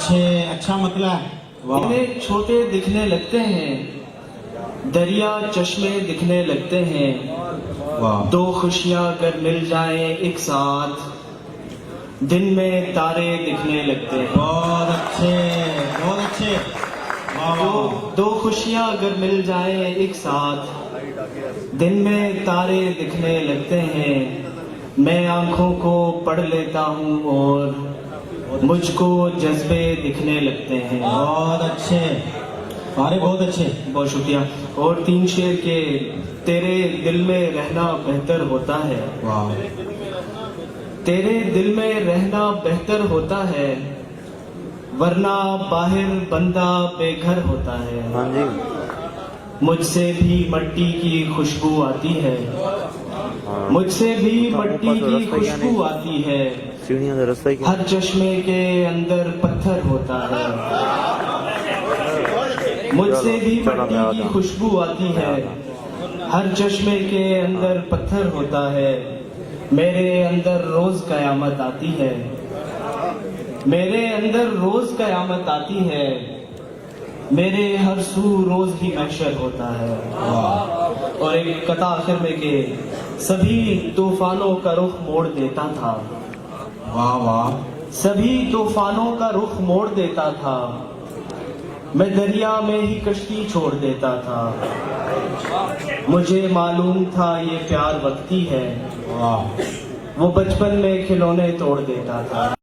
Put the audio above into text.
अच्छा मतलब इन्हें छोटे दिखने लगते हैं, दरिया चश्मे दिखने लगते हैं। वाह दो खुशियां अगर मिल जाएं एक साथ, दिन में तारे दिखने लगते हैं। बहुत अच्छे वाह वाह दो खुशियां अगर मिल जाएं एक साथ, दिन में तारे दिखने लगते हैं। मैं आंखों को पढ़ लेता हूँ और मुझको जज्बे दिखने लगते हैं। बहुत अच्छे बहुत शुक्रिया। और तीन शेर के, तेरे दिल में रहना बेहतर होता है, वाह तेरे दिल में रहना बेहतर होता है, वरना बाहर बंदा बेघर होता है। हाँ जी। मुझसे भी मट्टी की खुशबू आती है, मुझसे भी मट्टी की खुशबू आती है। सीढ़ियाँ से रास्ता ही क्या? हर चश्मे के अंदर पत्थर होता है, मुझसे भी मट्टी की खुशबू आती है। हर चश्मे के अंदर पत्थर होता है। मेरे अंदर रोज कयामत आती है, मेरे अंदर रोज कयामत आती है। मेरे हर सू रोज ही महशर होता है। और एक कथा आखिर में के, सभी तूफानों का रुख मोड़ देता था, वाह वाह सभी तूफानों का रुख मोड़ देता था। मैं दरिया में ही कश्ती छोड़ देता था। मुझे मालूम था ये प्यार वक्ती है, वाह वो बचपन में खिलौने तोड़ देता था।